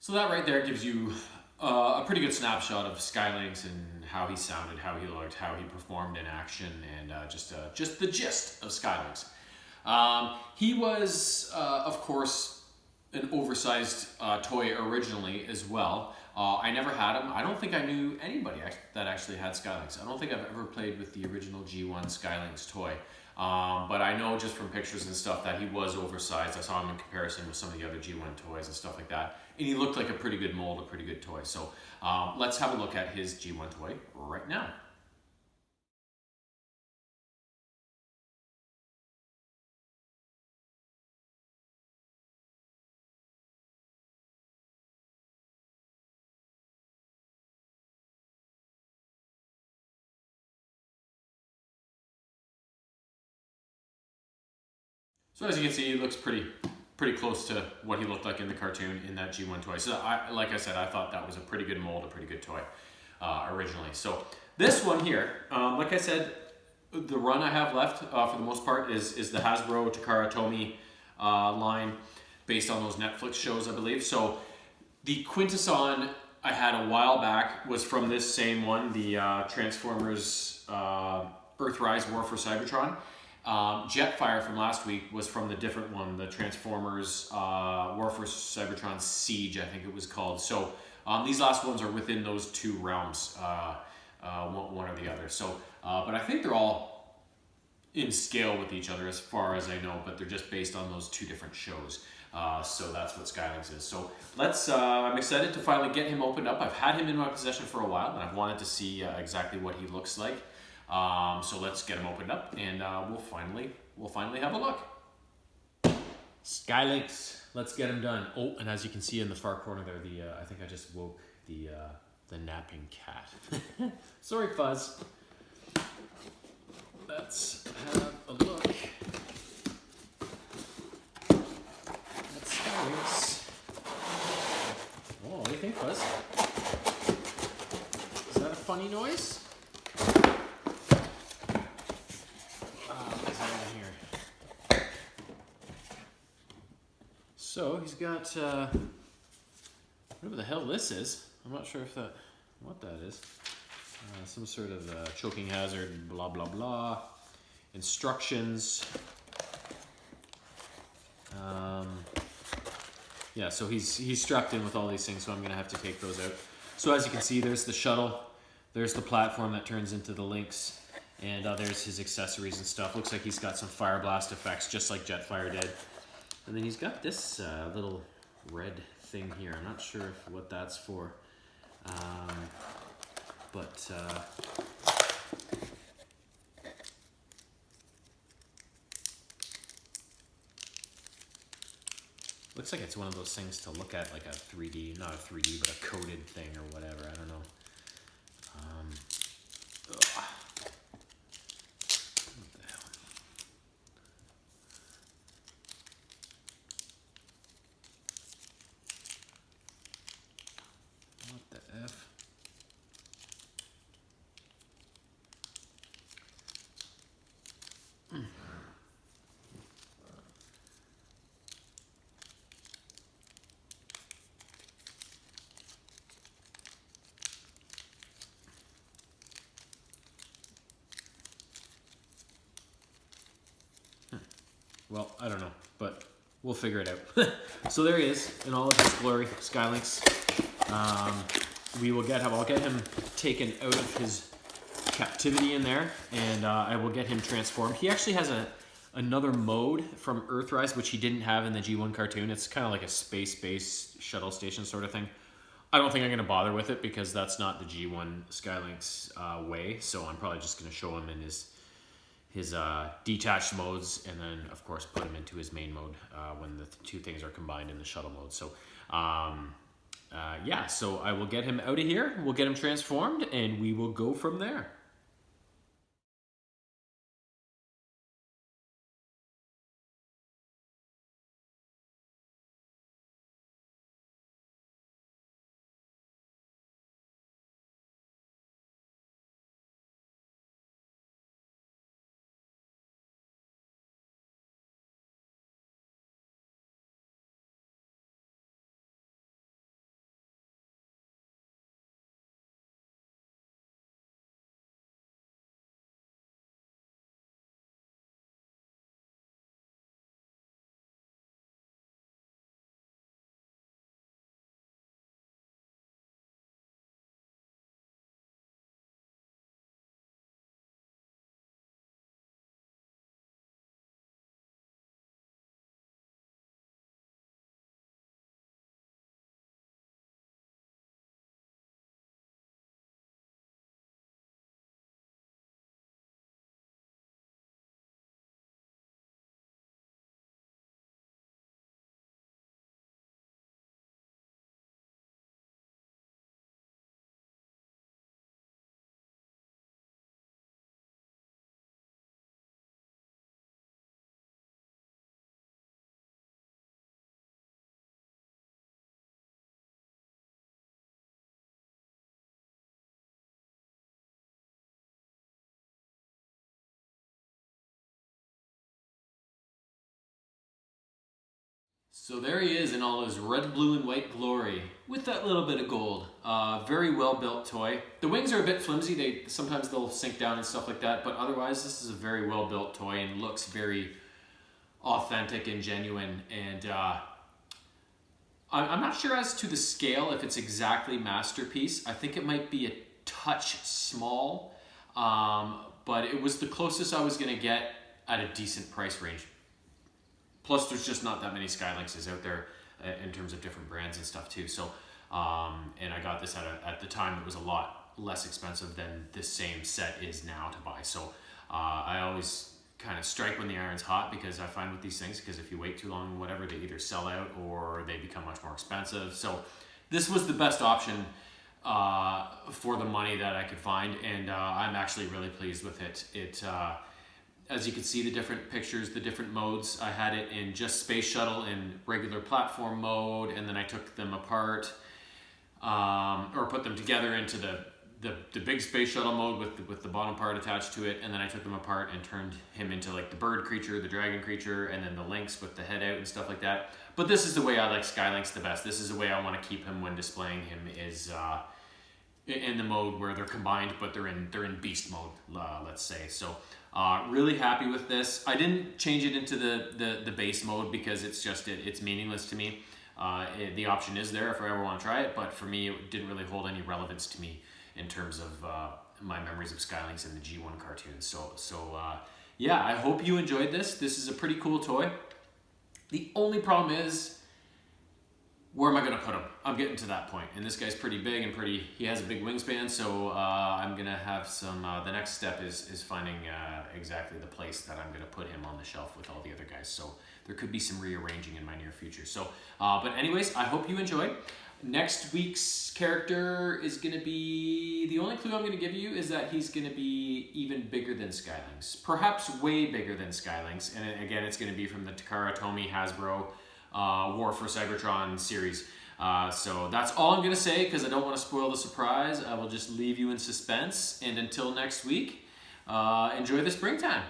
So that right there gives you a pretty good snapshot of Skylynx and how he sounded, how he looked, how he performed in action, and just the gist of Skylynx. He was, of course, an oversized toy originally as well. I never had him. I don't think I knew anybody that actually had Skylynx. I don't think I've ever played with the original G1 Skylynx toy. But I know just from pictures and stuff that he was oversized. I saw him in comparison with some of the other G1 toys and stuff like that. And he looked like a pretty good mold, a pretty good toy. So let's have a look at his G1 toy right now. So as you can see, he looks pretty close to what he looked like in the cartoon in that G1 toy. So like I said, I thought that was a pretty good mold, a pretty good toy originally. So this one here, like I said, the run I have left for the most part is the Hasbro Takara Tomy line based on those Netflix shows, I believe. So the Quintesson I had a while back was from this same one, the Transformers Earthrise War for Cybertron. Jetfire from last week was from the different one, the Transformers War for Cybertron Siege, I think it was called. So these last ones are within those two realms, one or the other. So, but I think they're all in scale with each other as far as I know, but they're just based on those two different shows. So that's what Skylynx is. So I'm excited to finally get him opened up. I've had him in my possession for a while, and I've wanted to see exactly what he looks like. So let's get him opened up, and we'll finally have a look. Skylynx, let's get him done. Oh, and as you can see in the far corner there, I think I just woke the napping cat. Sorry, Fuzz. Let's have a look at Skylynx. Oh, what do you think, Fuzz? Is that a funny noise? So he's got whatever the hell this is. I'm not sure what that is. Some sort of choking hazard, blah blah blah. Instructions. Yeah, so he's strapped in with all these things, so I'm gonna have to take those out. So as you can see, there's the shuttle, there's the platform that turns into the Lynx, and there's his accessories and stuff. Looks like he's got some fire blast effects, just like Jetfire did. And then he's got this little red thing here. I'm not sure what that's for, but looks like it's one of those things to look at, like a 3D, not a 3D, but a coded thing or whatever. I don't know. Well, I don't know, but we'll figure it out. So there he is in all of his glory, Skylynx. I'll get him taken out of his captivity in there, and I will get him transformed. He actually has another mode from Earthrise, which he didn't have in the G1 cartoon. It's kind of like a space-based shuttle station sort of thing. I don't think I'm going to bother with it because that's not the G1 Skylynx way, so I'm probably just going to show him in his detached modes, and then of course put him into his main mode when the two things are combined in the shuttle mode. So yeah, so I will get him out of here, we'll get him transformed, and we will go from there. So there he is in all his red, blue, and white glory with that little bit of gold. Very well built toy. The wings are a bit flimsy. Sometimes they'll sink down and stuff like that, but otherwise this is a very well built toy and looks very authentic and genuine. And I'm not sure as to the scale if it's exactly Masterpiece. I think it might be a touch small, but it was the closest I was going to get at a decent price range. Plus, there's just not that many Skylynxes out there in terms of different brands and stuff too. So, and I got this at the time it was a lot less expensive than this same set is now to buy. So, I always kind of strike when the iron's hot, because I find with these things, because if you wait too long, whatever, they either sell out or they become much more expensive. So, this was the best option for the money that I could find, and I'm actually really pleased with it. As you can see, the different pictures, the different modes, I had it in just Space Shuttle in regular platform mode, and then I took them apart, or put them together into the big Space Shuttle mode with the bottom part attached to it, and then I took them apart and turned him into like the bird creature, the dragon creature, and then the Lynx with the head out and stuff like that. But this is the way I like Skylynx the best. This is the way I want to keep him when displaying him, is in the mode where they're combined, but they're in beast mode, let's say. So really happy with this. I didn't change it into the base mode because it's meaningless to me. The option is there if I ever want to try it, but for me it didn't really hold any relevance to me in terms of my memories of Skylynx and the G1 cartoons. So yeah, I hope you enjoyed this. This is a pretty cool toy. The only problem is, where am I going to put him? I'm getting to that point. And this guy's pretty big and he has a big wingspan, so I'm going to have some, the next step is finding exactly the place that I'm going to put him on the shelf with all the other guys. So there could be some rearranging in my near future. So, but anyways, I hope you enjoyed. Next week's character is going to be, the only clue I'm going to give you is that he's going to be even bigger than Skylynx. Perhaps way bigger than Skylynx. And again, it's going to be from the Takara Tomy Hasbro War for Cybertron series. So that's all I'm going to say, because I don't want to spoil the surprise. I will just leave you in suspense. And until next week, enjoy the springtime.